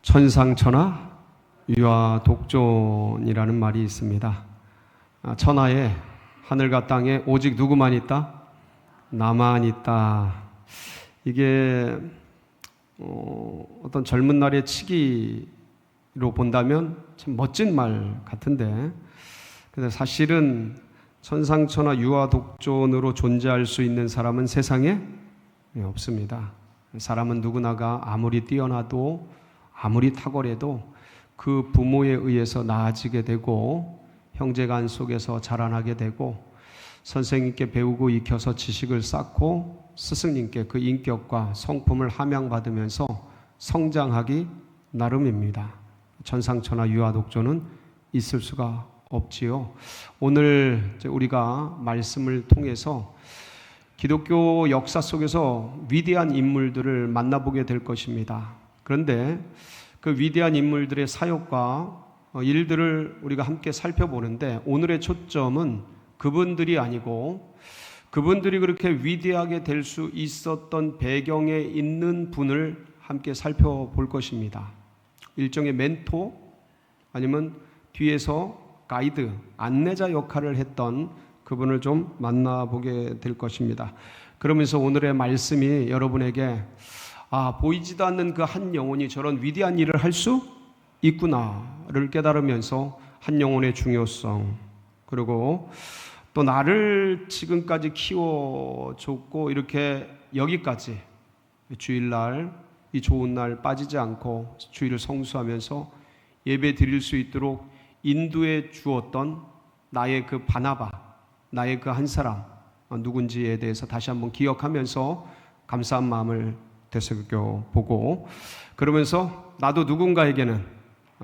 천상천하 유아독존이라는 말이 있습니다. 천하에 하늘과 땅에 오직 누구만 있다? 나만 있다. 이게 어떤 젊은 날의 치기로 본다면 참 멋진 말 같은데, 근데 사실은 천상천하 유아독존으로 존재할 수 있는 사람은 세상에 없습니다. 사람은 누구나가 아무리 뛰어나도 아무리 탁월해도 그 부모에 의해서 나아지게 되고 형제간 속에서 자라나게 되고 선생님께 배우고 익혀서 지식을 쌓고 스승님께 그 인격과 성품을 함양받으면서 성장하기 나름입니다. 천상천하 유아독존은 있을 수가 없지요. 오늘 우리가 말씀을 통해서 기독교 역사 속에서 위대한 인물들을 만나보게 될 것입니다. 그런데 그 위대한 인물들의 사역과 일들을 우리가 함께 살펴보는데, 오늘의 초점은 그분들이 아니고 그분들이 그렇게 위대하게 될 수 있었던 배경에 있는 분을 함께 살펴볼 것입니다. 일종의 멘토 아니면 뒤에서 가이드, 안내자 역할을 했던 그분을 좀 만나보게 될 것입니다. 그러면서 오늘의 말씀이 여러분에게 보이지도 않는 그 한 영혼이 저런 위대한 일을 할 수 있구나를 깨달으면서 한 영혼의 중요성, 그리고 또 나를 지금까지 키워줬고 이렇게 여기까지 주일날 이 좋은 날 빠지지 않고 주일을 성수하면서 예배 드릴 수 있도록 인도해 주었던 나의 그 바나바, 나의 그 한 사람 누군지에 대해서 다시 한번 기억하면서 감사한 마음을 되새겨보고, 그러면서 나도 누군가에게는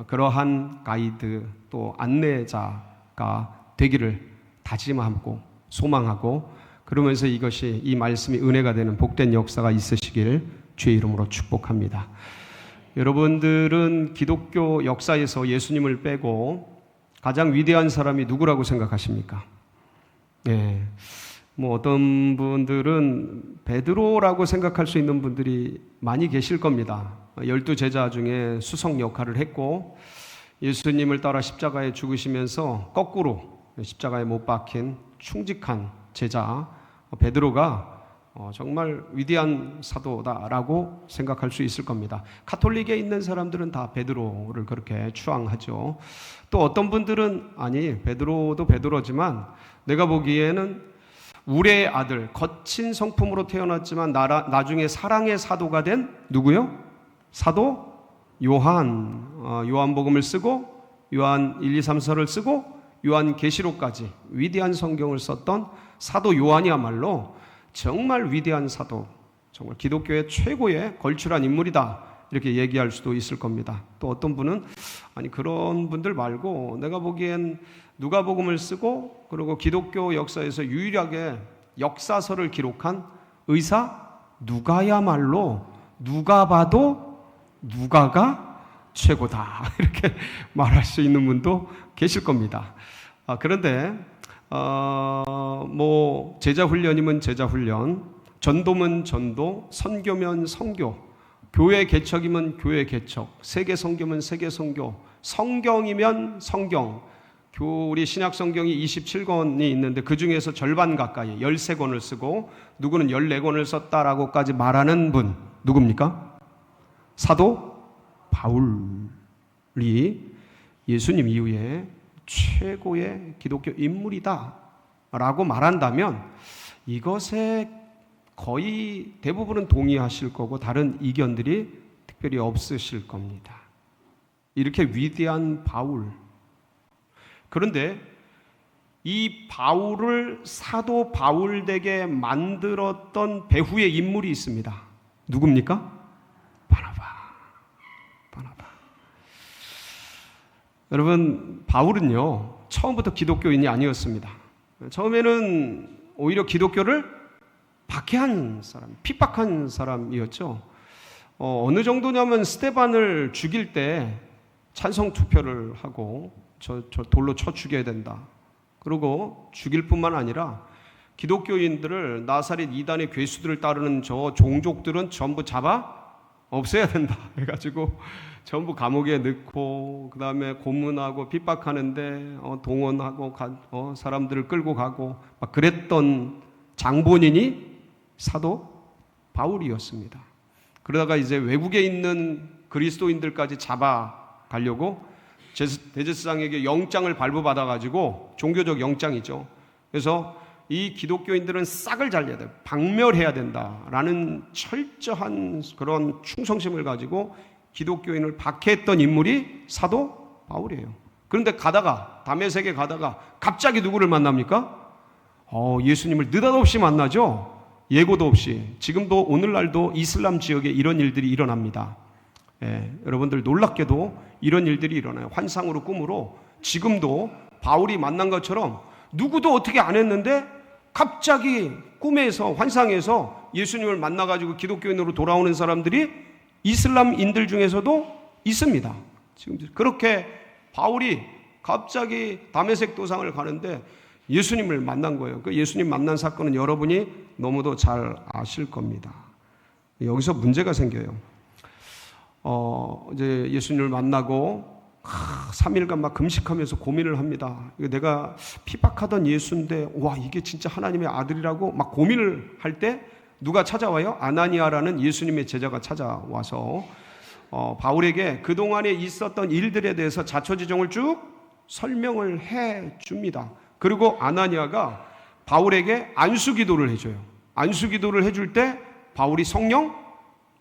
그러한 가이드 또 안내자가 되기를 다짐하고 소망하고, 그러면서 이 말씀이 은혜가 되는 복된 역사가 있으시길 주의 이름으로 축복합니다. 여러분들은 기독교 역사에서 예수님을 빼고 가장 위대한 사람이 누구라고 생각하십니까? 네. 어떤 분들은 베드로라고 생각할 수 있는 분들이 많이 계실 겁니다. 12 제자 중에 수석 역할을 했고 예수님을 따라 십자가에 죽으시면서 거꾸로 십자가에 못 박힌 충직한 제자 베드로가 정말 위대한 사도다라고 생각할 수 있을 겁니다. 가톨릭에 있는 사람들은 다 베드로를 그렇게 추앙하죠. 또 어떤 분들은 아니, 베드로도 베드로지만 내가 보기에는 우레의 아들, 거친 성품으로 태어났지만 나중에 사랑의 사도가 된 누구요? 사도 요한. 요한복음을 쓰고 요한 1, 2, 3서를 쓰고 요한계시록까지 위대한 성경을 썼던 사도 요한이야말로 정말 위대한 사도, 정말 기독교의 최고의 걸출한 인물이다, 이렇게 얘기할 수도 있을 겁니다. 또 어떤 분은 아니, 그런 분들 말고 내가 보기엔 누가복음을 쓰고 그리고 기독교 역사에서 유일하게 역사서를 기록한 의사 누가야말로 누가 봐도 누가가 최고다, 이렇게 말할 수 있는 분도 계실 겁니다. 그런데 제자 훈련이면 제자 훈련, 전도면 전도, 선교면 선교, 교회 개척이면 교회 개척, 세계 선교면 세계 선교, 성경이면 성경. 우리 신약 성경이 27권이 있는데 그 중에서 절반 가까이 13권을 쓰고 누구는 14권을 썼다라고까지 말하는 분 누굽니까? 사도 바울이 예수님 이후에 최고의 기독교 인물이다 라고 말한다면 이것에 거의 대부분은 동의하실 거고 다른 이견들이 특별히 없으실 겁니다. 이렇게 위대한 바울, 그런데 이 바울을 사도 바울 되게 만들었던 배후의 인물이 있습니다. 누굽니까? 바나바. 여러분, 바울은요 처음부터 기독교인이 아니었습니다. 처음에는 오히려 기독교를 박해한 사람, 핍박한 사람이었죠. 어느 정도냐면 스데반을 죽일 때 찬성 투표를 하고 저 돌로 쳐 죽여야 된다. 그리고 죽일 뿐만 아니라 기독교인들을 나사렛 이단의 괴수들을 따르는 저 종족들은 전부 잡아 없애야 된다 해가지고 전부 감옥에 넣고 그 다음에 고문하고 핍박하는데 동원하고 사람들을 끌고 가고 막 그랬던 장본인이 사도 바울이었습니다. 그러다가 이제 외국에 있는 그리스도인들까지 잡아가려고 대제사장에게 영장을 발부받아가지고, 종교적 영장이죠. 그래서 이 기독교인들은 싹을 잘라야 돼, 박멸해야 된다라는 철저한 그런 충성심을 가지고 기독교인을 박해했던 인물이 사도 바울이에요. 그런데 다메섹에 가다가 갑자기 누구를 만납니까? 예수님을 느닷없이 만나죠. 예고도 없이. 지금도 오늘날도 이슬람 지역에 이런 일들이 일어납니다. 여러분들 놀랍게도 이런 일들이 일어나요. 환상으로, 꿈으로. 지금도 바울이 만난 것처럼 누구도 어떻게 안 했는데 갑자기 꿈에서, 환상에서 예수님을 만나가지고 기독교인으로 돌아오는 사람들이 이슬람인들 중에서도 있습니다. 지금 그렇게 바울이 갑자기 다메섹 도상을 가는데 예수님을 만난 거예요. 그 예수님 만난 사건은 여러분이 너무도 잘 아실 겁니다. 여기서 문제가 생겨요. 이제 예수님을 만나고 3일간 막 금식하면서 고민을 합니다. 내가 핍박하던 예수인데 와, 이게 진짜 하나님의 아들이라고 막 고민을 할 때 누가 찾아와요? 아나니아라는 예수님의 제자가 찾아와서 바울에게 그동안에 있었던 일들에 대해서 자초지종을 쭉 설명을 해 줍니다. 그리고 아나니아가 바울에게 안수기도를 해줘요. 안수기도를 해줄 때 바울이 성령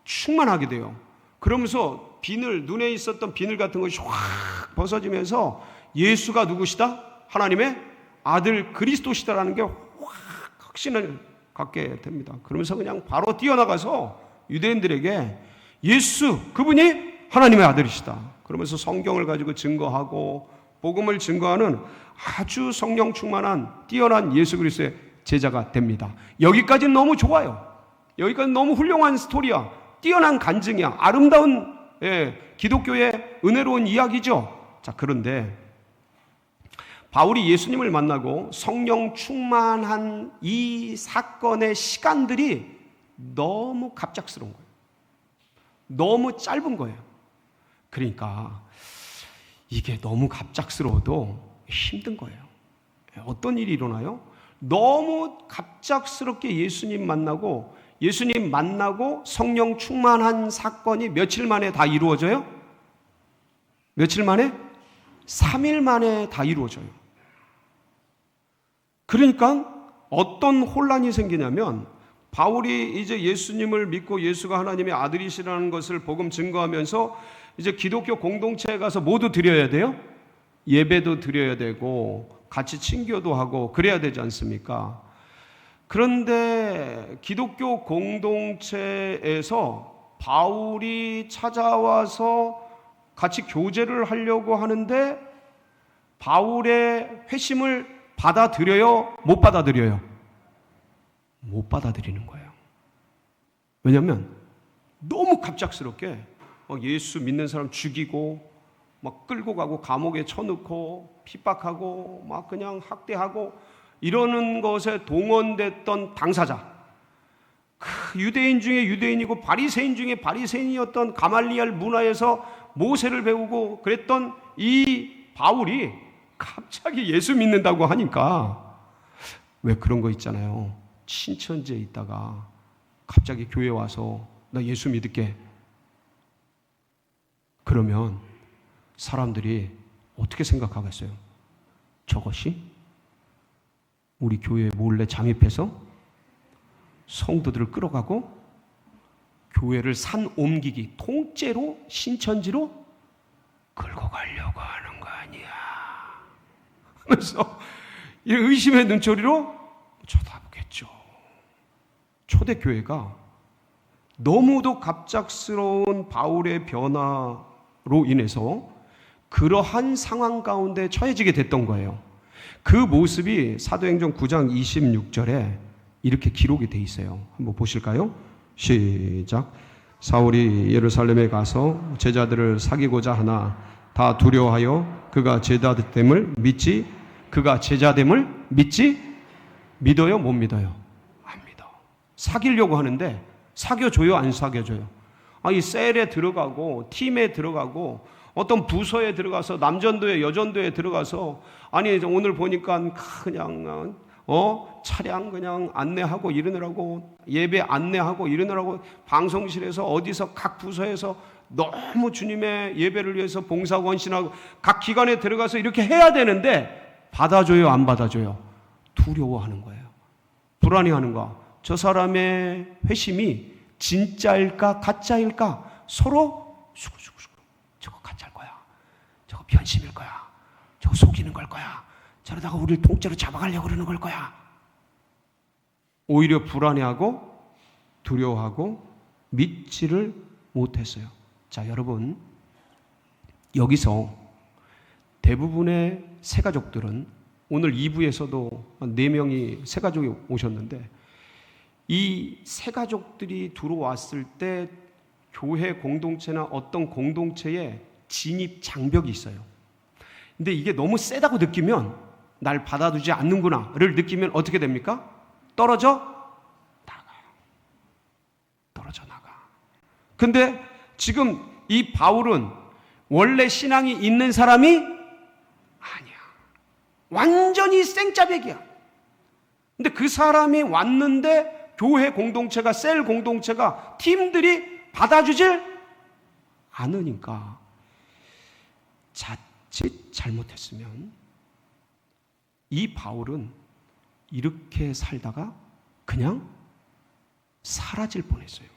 충만하게 돼요. 그러면서 눈에 있었던 비늘 같은 것이 확 벗어지면서 예수가 누구시다? 하나님의 아들 그리스도시다라는 게 확 확신을 갖게 됩니다. 그러면서 그냥 바로 뛰어나가서 유대인들에게 예수, 그분이 하나님의 아들이시다, 그러면서 성경을 가지고 증거하고 복음을 증거하는 아주 성령 충만한 뛰어난 예수 그리스도의 제자가 됩니다. 여기까지는 너무 좋아요. 여기까지는 너무 훌륭한 스토리야. 뛰어난 간증이야. 아름다운 기독교의 은혜로운 이야기죠. 자, 그런데 바울이 예수님을 만나고 성령 충만한 이 사건의 시간들이 너무 갑작스러운 거예요. 너무 짧은 거예요. 그러니까 이게 너무 갑작스러워도 힘든 거예요. 어떤 일이 일어나요? 너무 갑작스럽게 예수님 만나고 성령 충만한 사건이 며칠 만에 다 이루어져요? 며칠 만에? 3일 만에 다 이루어져요. 그러니까 어떤 혼란이 생기냐면, 바울이 이제 예수님을 믿고 예수가 하나님의 아들이시라는 것을 복음 증거하면서 이제 기독교 공동체에 가서 모두 드려야 돼요. 예배도 드려야 되고 같이 친교도 하고 그래야 되지 않습니까? 그런데 기독교 공동체에서 바울이 찾아와서 같이 교제를 하려고 하는데 바울의 회심을 받아들여요? 못 받아들여요? 못 받아들이는 거예요. 왜냐하면 너무 갑작스럽게 예수 믿는 사람 죽이고 막 끌고 가고 감옥에 쳐넣고 핍박하고 막 그냥 학대하고 이러는 것에 동원됐던 당사자, 그 유대인 중에 유대인이고 바리새인 중에 바리새인이었던 가말리엘 문화에서 모세를 배우고 그랬던 이 바울이 갑자기 예수 믿는다고 하니까, 왜 그런 거 있잖아요. 신천지에 있다가 갑자기 교회 와서 나 예수 믿을게. 그러면 사람들이 어떻게 생각하겠어요? 저것이 우리 교회에 몰래 잠입해서 성도들을 끌어가고 교회를 산 옮기기, 통째로 신천지로 끌고 가려고 하는 거 아니야. 그래서 이 의심의 눈초리로 쳐다보겠죠. 초대교회가 너무도 갑작스러운 바울의 변화로 인해서 그러한 상황 가운데 처해지게 됐던 거예요. 그 모습이 사도행전 9장 26절에 이렇게 기록이 돼 있어요. 한번 보실까요? 시작. 사울이 예루살렘에 가서 제자들을 사귀고자 하나 다 두려워하여 그가 제자됨을 믿지, 그가 제자됨을 믿지, 믿어요? 못 믿어요? 안 믿어. 사귀려고 하는데 사귀어줘요? 안 사귀어줘요? 이 셀에 들어가고 팀에 들어가고 어떤 부서에 들어가서 남전도에 여전도에 들어가서 아니 오늘 보니까 그냥 차량 그냥 안내하고 이러느라고 예배 안내하고 이러느라고 방송실에서 어디서 각 부서에서 너무 주님의 예배를 위해서 봉사하고 헌신하고 각 기관에 들어가서 이렇게 해야 되는데 받아줘요 안 받아줘요? 두려워하는 거예요. 불안해하는 거야. 저 사람의 회심이 진짜일까 가짜일까 서로 수구수구수구 저거 가짜일 거야, 저거 변심일 거야, 저거 속이는 걸 거야, 저러다가 우리를 통째로 잡아가려고 그러는 걸 거야. 오히려 불안해하고 두려워하고 믿지를 못했어요. 자, 여러분, 여기서 대부분의 새가족들은 오늘 2부에서도 4명이 새가족이 오셨는데 이 새가족들이 들어왔을 때 교회 공동체나 어떤 공동체에 진입 장벽이 있어요. 근데 이게 너무 세다고 느끼면 날 받아주지 않는구나를 느끼면 어떻게 됩니까? 떨어져 나가요. 떨어져 나가. 근데 지금 이 바울은 원래 신앙이 있는 사람이 아니야. 완전히 생짜배기야. 근데 그 사람이 왔는데 교회 공동체가, 셀 공동체가, 팀들이 받아주질 않으니까 자칫 잘못했으면 이 바울은 이렇게 살다가 그냥 사라질 뻔했어요.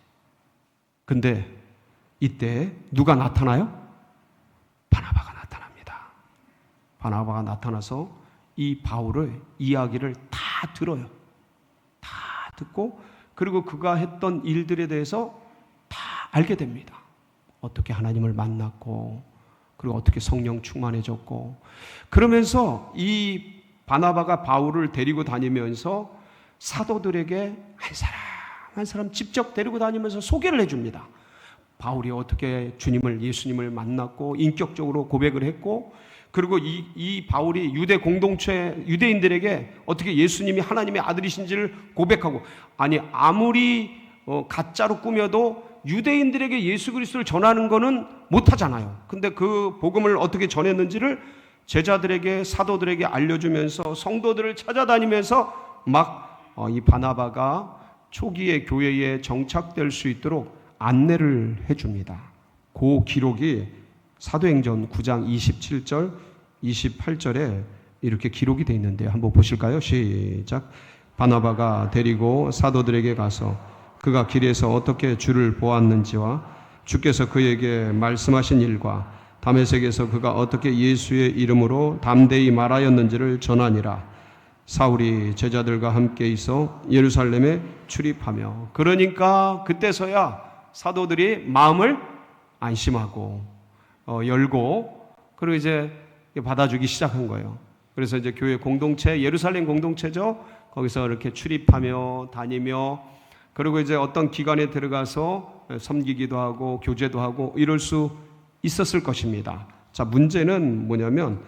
근데 이때 누가 나타나요? 바나바가 나타납니다. 바나바가 나타나서 이 바울의 이야기를 다 들어요. 다 듣고 그리고 그가 했던 일들에 대해서 다 알게 됩니다. 어떻게 하나님을 만났고 그리고 어떻게 성령 충만해졌고 그러면서 이 바나바가 바울을 데리고 다니면서 사도들에게 한 사람 직접 데리고 다니면서 소개를 해줍니다. 바울이 어떻게 주님을 예수님을 만났고 인격적으로 고백을 했고 그리고 이 바울이 유대 공동체 유대인들에게 어떻게 예수님이 하나님의 아들이신지를 고백하고 아니 아무리 가짜로 꾸며도 유대인들에게 예수 그리스도를 전하는 거는 못하잖아요. 근데 그 복음을 어떻게 전했는지를 제자들에게 사도들에게 알려주면서 성도들을 찾아다니면서 막 이 바나바가 초기의 교회에 정착될 수 있도록 안내를 해줍니다. 그 기록이 사도행전 9장 27절 28절에 이렇게 기록이 되어 있는데 한번 보실까요? 시작. 바나바가 데리고 사도들에게 가서 그가 길에서 어떻게 주를 보았는지와 주께서 그에게 말씀하신 일과 다메섹에서 그가 어떻게 예수의 이름으로 담대히 말하였는지를 전하니라. 사울이 제자들과 함께 있어 예루살렘에 출입하며 그러니까 그때서야 사도들이 마음을 안심하고 열고 그리고 이제 받아주기 시작한 거예요. 그래서 이제 교회 공동체, 예루살렘 공동체죠. 거기서 이렇게 출입하며 다니며 그리고 이제 어떤 기관에 들어가서 섬기기도 하고 교제도 하고 이럴 수 있었을 것입니다. 자, 문제는 뭐냐면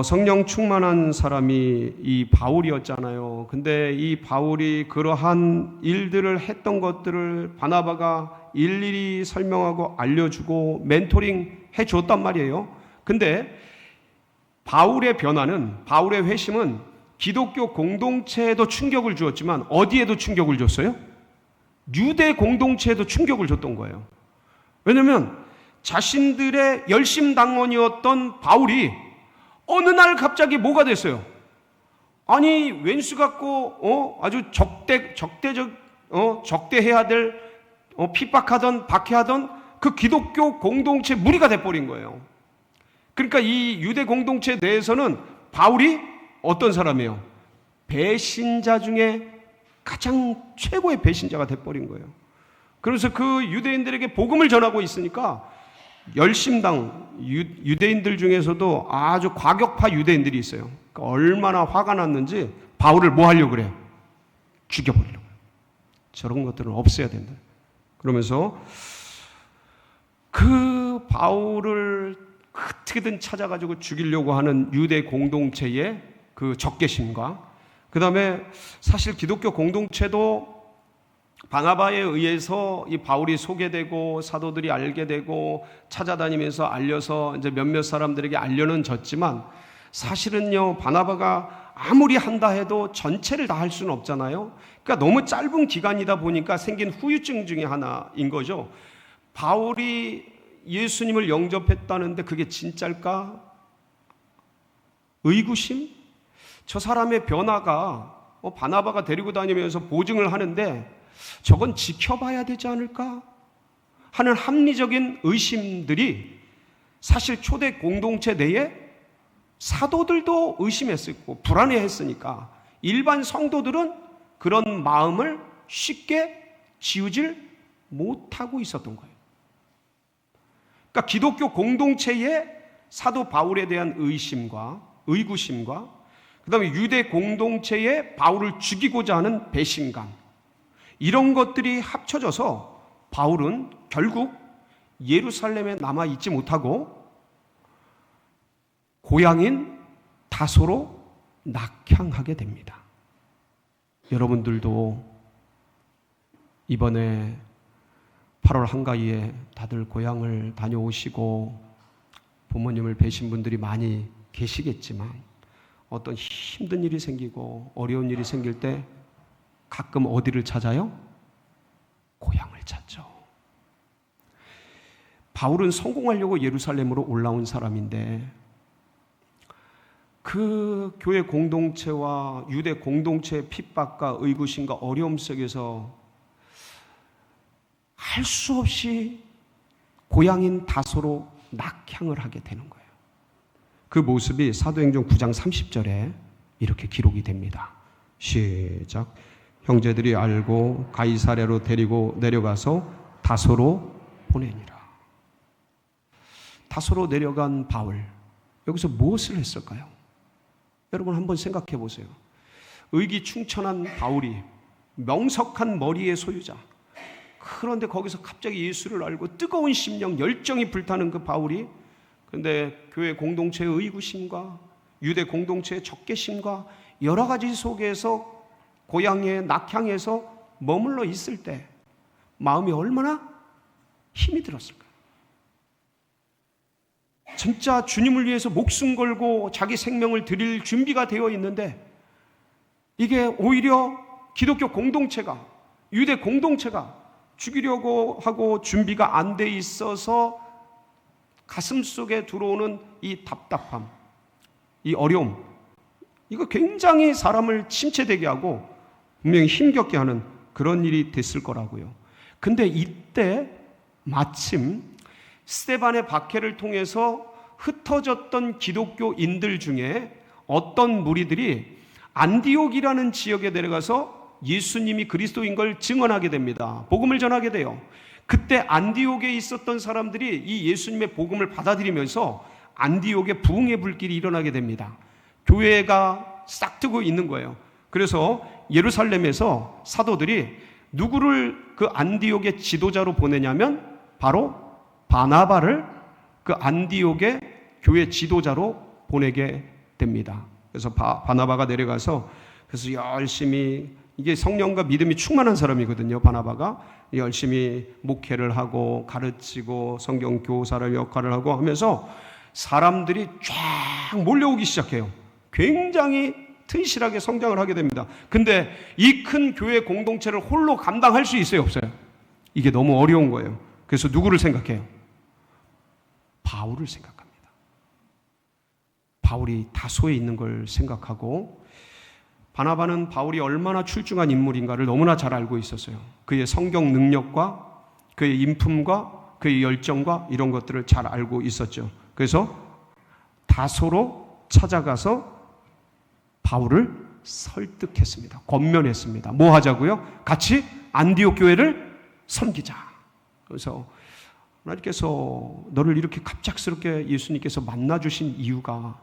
성령 충만한 사람이 이 바울이었잖아요. 근데 이 바울이 그러한 일들을 했던 것들을 바나바가 일일이 설명하고 알려주고 멘토링 해줬단 말이에요. 근데 바울의 변화는, 바울의 회심은 기독교 공동체에도 충격을 주었지만 어디에도 충격을 줬어요? 유대 공동체에도 충격을 줬던 거예요. 왜냐하면 자신들의 열심당원이었던 바울이 어느 날 갑자기 뭐가 됐어요? 아니 왼수 같고 아주 적대해야 될 핍박하던 박해하던 그 기독교 공동체 무리가 돼버린 거예요. 그러니까 이 유대 공동체 내에서는 바울이 어떤 사람이에요? 배신자 중에 가장 최고의 배신자가 돼버린 거예요. 그래서 그 유대인들에게 복음을 전하고 있으니까 열심당 유대인들 중에서도 아주 과격파 유대인들이 있어요. 그러니까 얼마나 화가 났는지 바울을 뭐 하려고 그래요? 죽여버리려고. 저런 것들은 없애야 된다. 그러면서 그 바울을 어떻게든 찾아가지고 죽이려고 하는 유대 공동체의 그 적개심과 그 다음에 사실 기독교 공동체도 바나바에 의해서 이 바울이 소개되고 사도들이 알게 되고 찾아다니면서 알려서 이제 몇몇 사람들에게 알려는 졌지만, 사실은요, 바나바가 아무리 한다 해도 전체를 다 할 수는 없잖아요. 그러니까 너무 짧은 기간이다 보니까 생긴 후유증 중에 하나인 거죠. 바울이 예수님을 영접했다는데 그게 진짜일까? 의구심? 저 사람의 변화가 바나바가 데리고 다니면서 보증을 하는데 저건 지켜봐야 되지 않을까 하는 합리적인 의심들이 사실 초대 공동체 내에 사도들도 의심했었고 불안해했으니까 일반 성도들은 그런 마음을 쉽게 지우질 못하고 있었던 거예요. 그러니까 기독교 공동체의 사도 바울에 대한 의심과 의구심과 그 다음에 유대 공동체의 바울을 죽이고자 하는 배신감, 이런 것들이 합쳐져서 바울은 결국 예루살렘에 남아있지 못하고 고향인 다소로 낙향하게 됩니다. 여러분들도 이번에 8월 한가위에 다들 고향을 다녀오시고 부모님을 뵈신 분들이 많이 계시겠지만, 어떤 힘든 일이 생기고 어려운 일이 생길 때 가끔 어디를 찾아요? 고향을 찾죠. 바울은 성공하려고 예루살렘으로 올라온 사람인데 그 교회 공동체와 유대 공동체의 핍박과 의구심과 어려움 속에서 할 수 없이 고향인 다소로 낙향을 하게 되는 거예요. 그 모습이 사도행전 9장 30절에 이렇게 기록이 됩니다. 시작. 형제들이 알고 가이사랴로 데리고 내려가서 다소로 보내니라. 다소로 내려간 바울, 여기서 무엇을 했을까요? 여러분 한번 생각해 보세요. 의기충천한 바울이, 명석한 머리의 소유자, 그런데 거기서 갑자기 예수를 알고 뜨거운 심령, 열정이 불타는 그 바울이, 그런데 교회 공동체의 의구심과 유대 공동체의 적개심과 여러 가지 속에서 고향에 낙향해서 머물러 있을 때 마음이 얼마나 힘이 들었을까요? 진짜 주님을 위해서 목숨 걸고 자기 생명을 드릴 준비가 되어 있는데, 이게 오히려 기독교 공동체가, 유대 공동체가 죽이려고 하고 준비가 안 돼 있어서 가슴 속에 들어오는 이 답답함, 이 어려움, 이거 굉장히 사람을 침체되게 하고 분명히 힘겹게 하는 그런 일이 됐을 거라고요. 근데 이때 마침 스데반의 박해를 통해서 흩어졌던 기독교인들 중에 어떤 무리들이 안디옥이라는 지역에 내려가서 예수님이 그리스도인 걸 증언하게 됩니다. 복음을 전하게 돼요. 그때 안디옥에 있었던 사람들이 이 예수님의 복음을 받아들이면서 안디옥에 부흥의 불길이 일어나게 됩니다. 교회가 싹트고 있는 거예요. 그래서 예루살렘에서 사도들이 누구를 그 안디옥의 지도자로 보내냐면 바로 바나바를 그 안디옥의 교회 지도자로 보내게 됩니다. 그래서 바나바가 내려가서 그래서 열심히, 이게 성령과 믿음이 충만한 사람이거든요. 바나바가 열심히 목회를 하고 가르치고 성경 교사를 역할을 하고 하면서 사람들이 쫙 몰려오기 시작해요. 굉장히 튼실하게 성장을 하게 됩니다. 근데 이 큰 교회 공동체를 홀로 감당할 수 있어요, 없어요? 이게 너무 어려운 거예요. 그래서 누구를 생각해요? 바울을 생각합니다. 바울이 다소에 있는 걸 생각하고, 바나바는 바울이 얼마나 출중한 인물인가를 너무나 잘 알고 있었어요. 그의 성경 능력과 그의 인품과 그의 열정과 이런 것들을 잘 알고 있었죠. 그래서 다소로 찾아가서 바울을 설득했습니다. 권면했습니다. 뭐 하자고요? 같이 안디옥 교회를 섬기자. 그래서 하나님께서 너를 이렇게 갑작스럽게 예수님께서 만나주신 이유가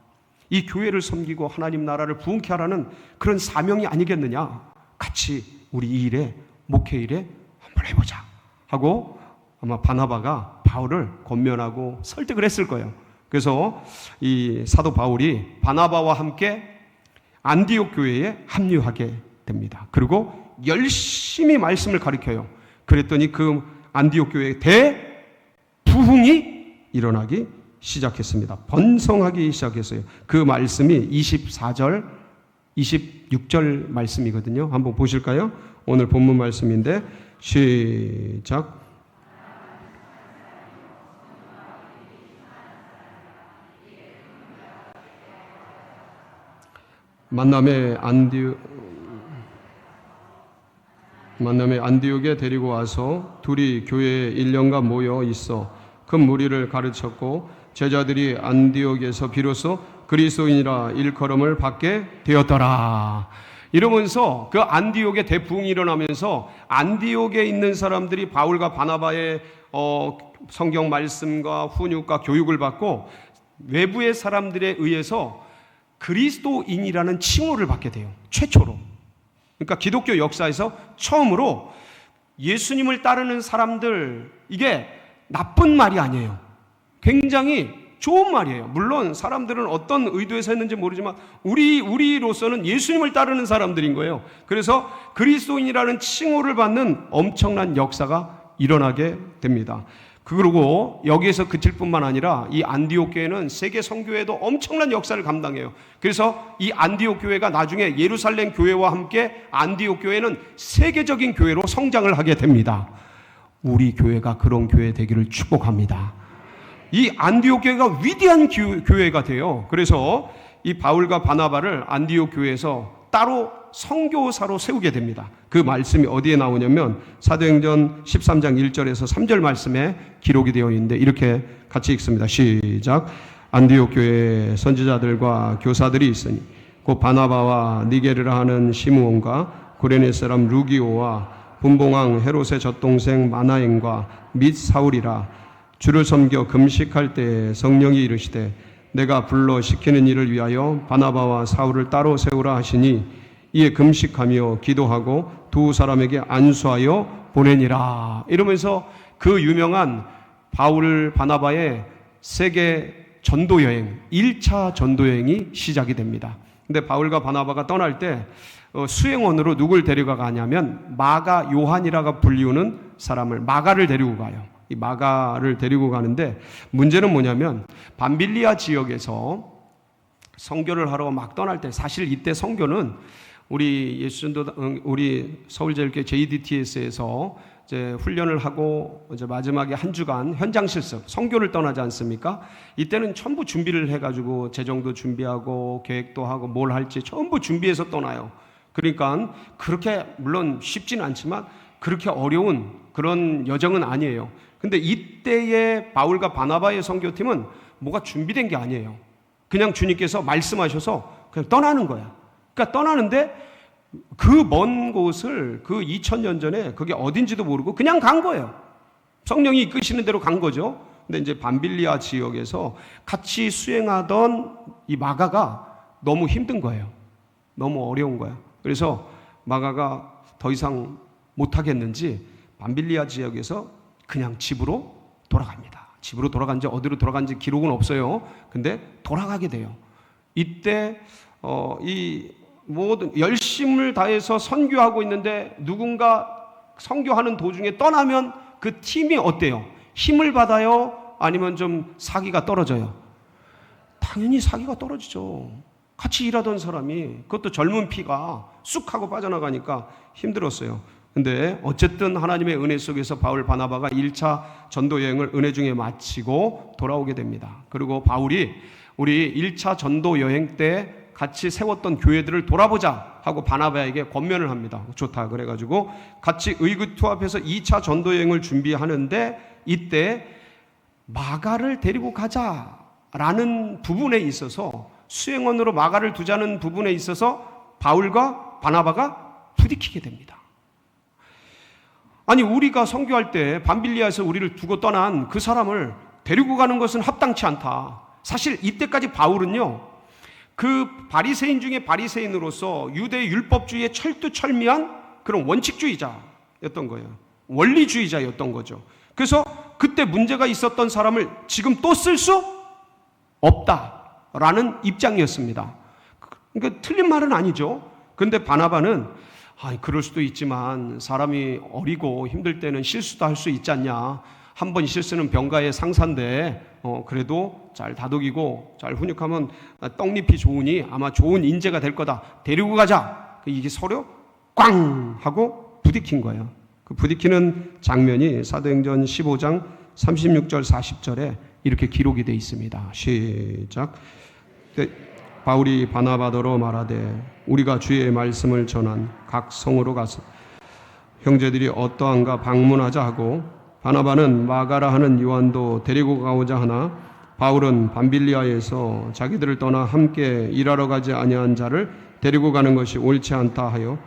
이 교회를 섬기고 하나님 나라를 부흥케 하라는 그런 사명이 아니겠느냐. 같이 우리 이 일에, 목회 일에 한번 해보자 하고 아마 바나바가 바울을 권면하고 설득을 했을 거예요. 그래서 이 사도 바울이 바나바와 함께 안디옥 교회에 합류하게 됩니다. 그리고 열심히 말씀을 가르쳐요. 그랬더니 그 안디옥 교회에 대부흥이 일어나기 시작했습니다. 번성하기 시작했어요. 그 말씀이 24절, 26절 말씀이거든요. 한번 보실까요? 오늘 본문 말씀인데 시작. 만남의 안디옥에 데리고 와서 둘이 교회에 1년간 모여 있어 큰 무리를 가르쳤고 제자들이 안디옥에서 비로소 그리스도인이라 일컬음을 받게 되었더라. 이러면서 그 안디옥에 대부흥이 일어나면서 안디옥에 있는 사람들이 바울과 바나바의 성경 말씀과 훈육과 교육을 받고 외부의 사람들에 의해서 그리스도인이라는 칭호를 받게 돼요. 최초로. 그러니까 기독교 역사에서 처음으로 예수님을 따르는 사람들, 이게 나쁜 말이 아니에요. 굉장히 좋은 말이에요. 물론 사람들은 어떤 의도에서 했는지 모르지만 우리로서는 예수님을 따르는 사람들인 거예요. 그래서 그리스도인이라는 칭호를 받는 엄청난 역사가 일어나게 됩니다. 그리고 여기에서 그칠 뿐만 아니라 이 안디옥 교회는 세계 선교회도 엄청난 역사를 감당해요. 그래서 이 안디옥 교회가 나중에 예루살렘 교회와 함께 안디옥 교회는 세계적인 교회로 성장을 하게 됩니다. 우리 교회가 그런 교회 되기를 축복합니다. 이 안디옥 교회가 위대한 교회가 돼요. 그래서 이 바울과 바나바를 안디옥 교회에서 따로 선교사로 세우게 됩니다. 그 말씀이 어디에 나오냐면 사도행전 13장 1절에서 3절 말씀에 기록이 되어 있는데 이렇게 같이 읽습니다. 시작. 안디옥 교회에 선지자들과 교사들이 있으니 곧 바나바와 니게르라 하는 시므온과 구레네 사람 루기오와 분봉왕 헤롯의 젖동생 마나엔과 및 사울이라. 주를 섬겨 금식할 때에 성령이 이르시되 내가 불러 시키는 일을 위하여 바나바와 사울을 따로 세우라 하시니 이에 금식하며 기도하고 두 사람에게 안수하여 보내니라. 이러면서 그 유명한 바울 바나바의 세계 전도여행, 1차 전도여행이 시작이 됩니다. 근데 바울과 바나바가 떠날 때 수행원으로 누굴 데려가냐면 마가 요한이라고 불리우는 사람을, 마가를 데리고 가요. 이 마가를 데리고 가는데 문제는 뭐냐면 밤빌리아 지역에서 선교를 하러 막 떠날 때, 사실 이때 선교는 우리 우리 서울제일교회 JDTS에서 이제 훈련을 하고 이제 마지막에 한 주간 현장 실습, 선교를 떠나지 않습니까? 이때는 전부 준비를 해가지고 재정도 준비하고 계획도 하고 뭘 할지 전부 준비해서 떠나요. 그러니까 그렇게 물론 쉽지는 않지만 그렇게 어려운 그런 여정은 아니에요. 근데 이때의 바울과 바나바의 선교팀은 뭐가 준비된 게 아니에요. 그냥 주님께서 말씀하셔서 그냥 떠나는 거야. 그러니까 떠나는데 그 먼 곳을 그 2000년 전에 그게 어딘지도 모르고 그냥 간 거예요. 성령이 이끄시는 대로 간 거죠. 근데 이제 밤빌리아 지역에서 같이 수행하던 이 마가가 너무 힘든 거예요. 너무 어려운 거야. 그래서 마가가 더 이상 못하겠는지 밤빌리아 지역에서 그냥 집으로 돌아갑니다. 집으로 돌아간지 어디로 돌아간지 기록은 없어요. 근데 돌아가게 돼요. 이때 이 모든 열심을 다해서 선교하고 있는데 누군가 선교하는 도중에 떠나면 그 팀이 어때요? 힘을 받아요? 아니면 좀 사기가 떨어져요? 당연히 사기가 떨어지죠. 같이 일하던 사람이, 그것도 젊은 피가 쑥 하고 빠져나가니까 힘들었어요. 근데 어쨌든 하나님의 은혜 속에서 바울 바나바가 1차 전도 여행을 은혜 중에 마치고 돌아오게 됩니다. 그리고 바울이 우리 1차 전도 여행 때 같이 세웠던 교회들을 돌아보자 하고 바나바에게 권면을 합니다. 좋다 그래가지고 같이 의기투합해서 2차 전도 여행을 준비하는데 이때 마가를 데리고 가자라는 부분에 있어서, 수행원으로 마가를 두자는 부분에 있어서 바울과 바나바가 부딪히게 됩니다. 아니 우리가 선교할 때 밤빌리아에서 우리를 두고 떠난 그 사람을 데리고 가는 것은 합당치 않다. 사실 이때까지 바울은요, 그 바리새인 중에 바리새인으로서 유대 율법주의에 철두철미한 그런 원칙주의자였던 거예요. 원리주의자였던 거죠. 그래서 그때 문제가 있었던 사람을 지금 또 쓸 수 없다라는 입장이었습니다. 그러니까 틀린 말은 아니죠. 근데 바나바는 그럴 수도 있지만 사람이 어리고 힘들 때는 실수도 할 수 있지 않냐. 한 번 실수는 병가의 상사인데 그래도 잘 다독이고 잘 훈육하면 떡잎이 좋으니 아마 좋은 인재가 될 거다. 데리고 가자. 이게 서로 꽝 하고 부딪힌 거예요. 그 부딪히는 장면이 사도행전 15장 36절 40절에 이렇게 기록이 되어 있습니다. 시작. 바울이 바나바더러 말하되 우리가 주의 말씀을 전한 각 성으로 가서 형제들이 어떠한가 방문하자 하고 바나바는 마가라 하는 요한도 데리고 가고자 하나 바울은 밤빌리아에서 자기들을 떠나 함께 일하러 가지 아니한 자를 데리고 가는 것이 옳지 않다 하여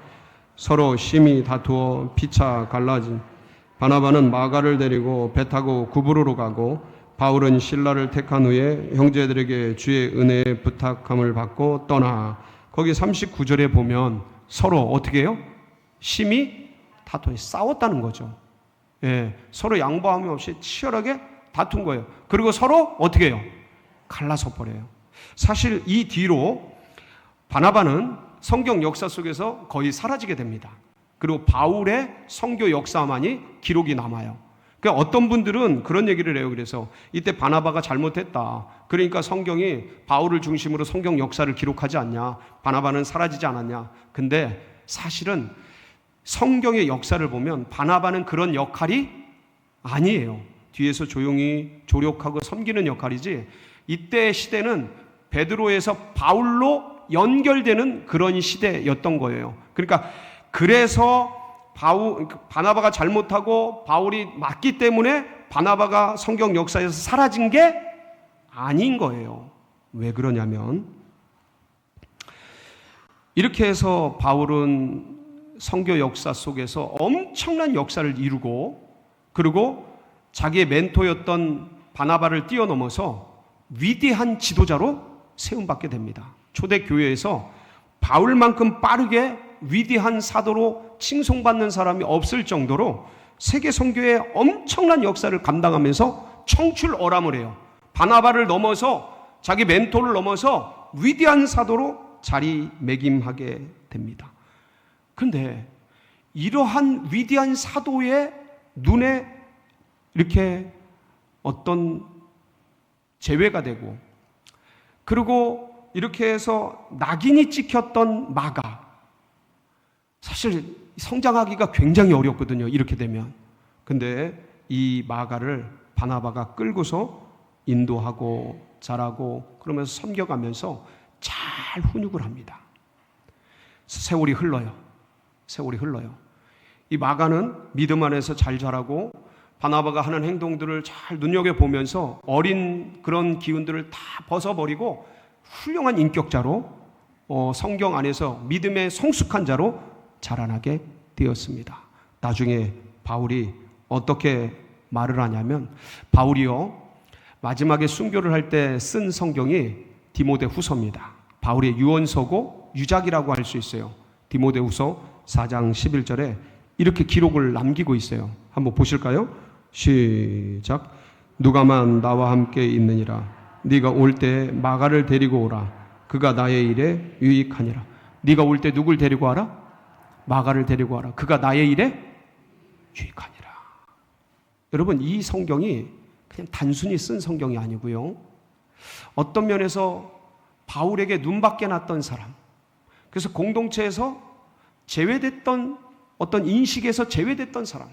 서로 심히 다투어 피차 갈라진. 바나바는 마가를 데리고 배 타고 구브로로 가고 바울은 신라를 택한 후에 형제들에게 주의 은혜의 부탁함을 받고 떠나. 거기 39절에 보면 서로 어떻게 해요? 심히 다투어 싸웠다는 거죠. 예, 서로 양보함이 없이 치열하게 다툰 거예요. 그리고 서로 어떻게 해요? 갈라서 버려요. 사실 이 뒤로 바나바는 성경 역사 속에서 거의 사라지게 됩니다. 그리고 바울의 선교 역사만이 기록이 남아요. 그러니까 어떤 분들은 그런 얘기를 해요. 그래서 이때 바나바가 잘못했다. 그러니까 성경이 바울을 중심으로 성경 역사를 기록하지 않냐. 바나바는 사라지지 않았냐. 근데 사실은 성경의 역사를 보면 바나바는 그런 역할이 아니에요. 뒤에서 조용히 조력하고 섬기는 역할이지, 이때 시대는 베드로에서 바울로 연결되는 그런 시대였던 거예요. 그러니까 그래서 바나바가 잘못하고 바울이 맞기 때문에 바나바가 성경 역사에서 사라진 게 아닌 거예요. 왜 그러냐면 이렇게 해서 바울은 선교 역사 속에서 엄청난 역사를 이루고 그리고 자기의 멘토였던 바나바를 뛰어넘어서 위대한 지도자로 세움받게 됩니다. 초대교회에서 바울만큼 빠르게 위대한 사도로 칭송받는 사람이 없을 정도로 세계 선교의 엄청난 역사를 감당하면서 청출어람을 해요. 바나바를 넘어서 자기 멘토를 넘어서 위대한 사도로 자리매김하게 됩니다. 그런데 이러한 위대한 사도의 눈에 이렇게 어떤 제외가 되고 그리고 이렇게 해서 낙인이 찍혔던 마가, 사실 성장하기가 굉장히 어렵거든요. 이렇게 되면. 근데 이 마가를 바나바가 끌고서 인도하고 자라고 그러면서 섬겨가면서 잘 훈육을 합니다. 세월이 흘러요. 이 마가는 믿음 안에서 잘 자라고 바나바가 하는 행동들을 잘 눈여겨보면서 어린 그런 기운들을 다 벗어버리고 훌륭한 인격자로 성경 안에서 믿음의 성숙한 자로 자라나게 되었습니다. 나중에 바울이 어떻게 말을 하냐면, 바울이요 마지막에 순교를 할 때 쓴 성경이 디모데후서입니다. 바울의 유언서고 유작이라고 할 수 있어요. 디모데후서 4장 11절에 이렇게 기록을 남기고 있어요. 한번 보실까요? 시작. 누가만 나와 함께 있느니라. 네가 올 때 마가를 데리고 오라. 그가 나의 일에 유익하니라. 네가 올 때 누굴 데리고 와라? 마가를 데리고 와라. 그가 나의 일에 유익하니라. 여러분, 이 성경이 그냥 단순히 쓴 성경이 아니고요, 어떤 면에서 바울에게 눈밖에 났던 사람, 그래서 공동체에서 제외됐던, 어떤 인식에서 제외됐던 사람,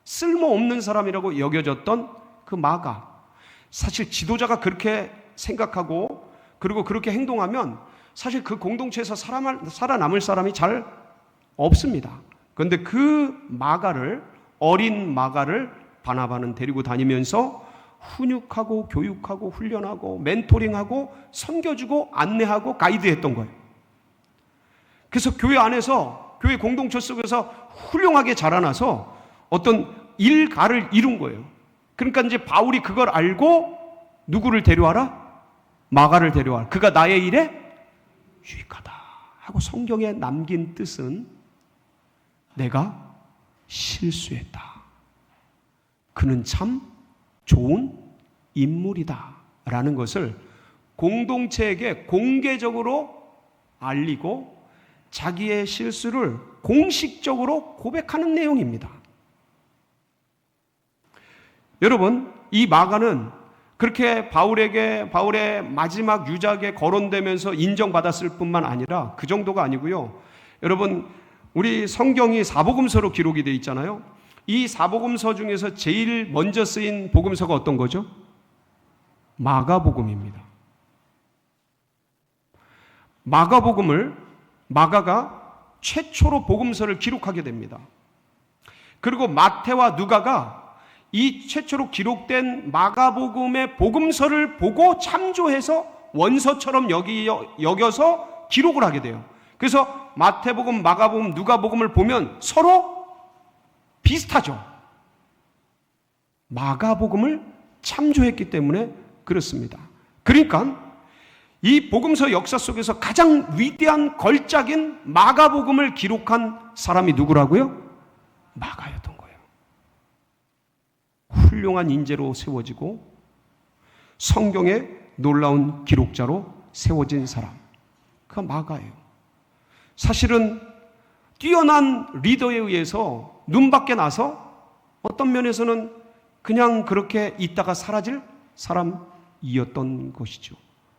쓸모없는 사람이라고 여겨졌던 그 마가, 사실 지도자가 그렇게 생각하고 그리고 그렇게 행동하면 사실 그 공동체에서 살아남을 사람이 잘 없습니다. 그런데 그 마가를, 어린 마가를 바나바는 데리고 다니면서 훈육하고 교육하고 훈련하고 멘토링하고 섬겨주고 안내하고 가이드했던 거예요. 그래서 교회 안에서, 교회 공동체 속에서 훌륭하게 자라나서 어떤 일가를 이룬 거예요. 그러니까 이제 바울이 그걸 알고 누구를 데려와라? 마가를 데려와라. 그가 나의 일에 유익하다 하고 성경에 남긴 뜻은 내가 실수했다. 그는 참 좋은 인물이다 라는 것을 공동체에게 공개적으로 알리고 자기의 실수를 공식적으로 고백하는 내용입니다. 여러분, 이 마가는 그렇게 바울의 마지막 유작에 거론되면서 인정받았을 뿐만 아니라 그 정도가 아니고요. 여러분, 우리 성경이 사복음서로 기록이 되어 있잖아요. 이 사복음서 중에서 제일 먼저 쓰인 복음서가 어떤 거죠? 마가복음입니다. 마가가 최초로 복음서를 기록하게 됩니다. 그리고 마태와 누가가 이 최초로 기록된 마가복음의 복음서를 보고 참조해서 원서처럼 여겨서 기록을 하게 돼요. 그래서 마태복음, 마가복음, 누가복음을 보면 서로 비슷하죠. 마가복음을 참조했기 때문에 그렇습니다. 그러니까 이 복음서 역사 속에서 가장 위대한 걸작인 마가복음을 기록한 사람이 누구라고요? 마가였던 거예요. 훌륭한 인재로 세워지고 성경의 놀라운 기록자로 세워진 사람, 그가 마가예요. 사실은 뛰어난 리더에 의해서 눈밖에 나서 어떤 면에서는 그냥 그렇게 있다가 사라질 사람이었던 것이죠.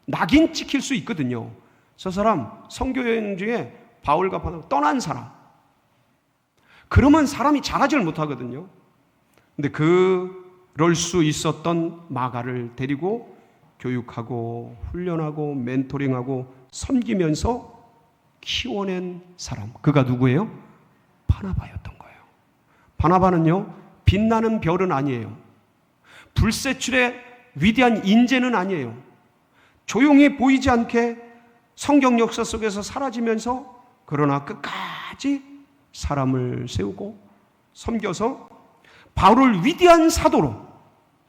낙인 찍힐 수 있거든요. 저 사람 선교여행 중에 바울과 바나바 떠난 사람. 그러면 사람이 잘하지를 못하거든요. 근데 그럴 수 있었던 마가를 데리고 교육하고 훈련하고 멘토링하고 섬기면서 키워낸 사람, 그가 누구예요? 바나바였던 거예요. 바나바는요, 빛나는 별은 아니에요. 불세출의 위대한 인재는 아니에요. 조용히 보이지 않게 성경 역사 속에서 사라지면서 그러나 끝까지 사람을 세우고 섬겨서 바울을 위대한 사도로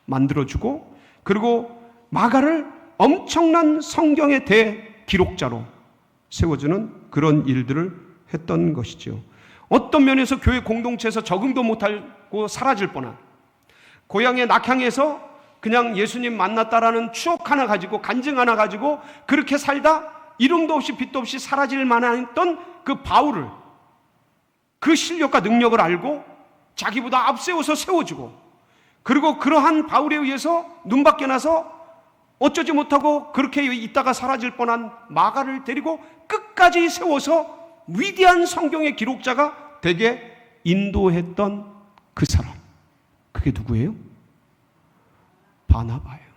만들어주고, 그리고 마가를 엄청난 성경의 대기록자로 세워주는 그런 일들을 했던 것이죠. 어떤 면에서 교회 공동체에서 적응도 못하고 사라질 뻔한, 고향의 낙향에서 그냥 예수님 만났다라는 추억 하나 가지고, 간증 하나 가지고 그렇게 살다 이름도 없이 빛도 없이 사라질 만했던 그 바울을, 그 실력과 능력을 알고 자기보다 앞세워서 세워주고, 그리고 그러한 바울에 의해서 눈밖에 나서 어쩌지 못하고 그렇게 있다가 사라질 뻔한 마가를 데리고 끝까지 세워서 위대한 성경의 기록자가 되게 인도했던 그 사람, 그게 누구예요? 바나바예요.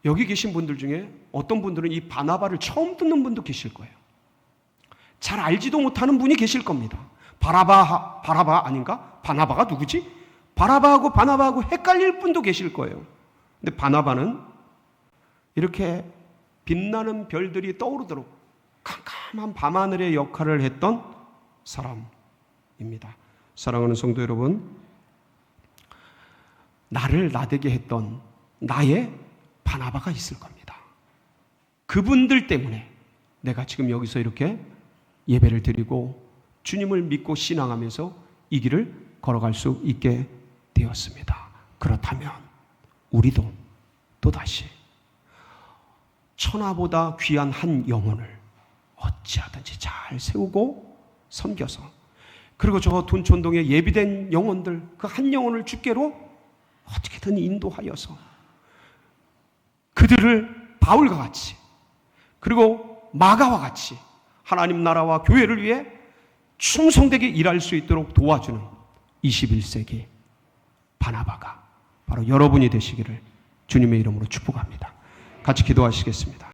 여기 계신 분들 중에 어떤 분들은 이 바나바를 처음 듣는 분도 계실 거예요. 잘 알지도 못하는 분이 계실 겁니다. 바라바 아닌가? 바나바가 누구지? 바라바하고 바나바하고 헷갈릴 분도 계실 거예요. 근데 바나바는 이렇게 빛나는 별들이 떠오르도록 캄캄한 밤하늘의 역할을 했던 사람입니다. 사랑하는 성도 여러분, 나를 나되게 했던 나의 바나바가 있을 겁니다. 그분들 때문에 내가 지금 여기서 이렇게 예배를 드리고 주님을 믿고 신앙하면서 이 길을 걸어갈 수 있게 되었습니다. 그렇다면 우리도 또다시 천하보다 귀한 한 영혼을 어찌하든지 잘 세우고 섬겨서, 그리고 저 둔촌동에 예비된 영혼들, 그 한 영혼을 주께로 어떻게든 인도하여서 그들을 바울과 같이, 그리고 마가와 같이 하나님 나라와 교회를 위해 충성되게 일할 수 있도록 도와주는 21세기 바나바가 바로 여러분이 되시기를 주님의 이름으로 축복합니다. 같이 기도하시겠습니다.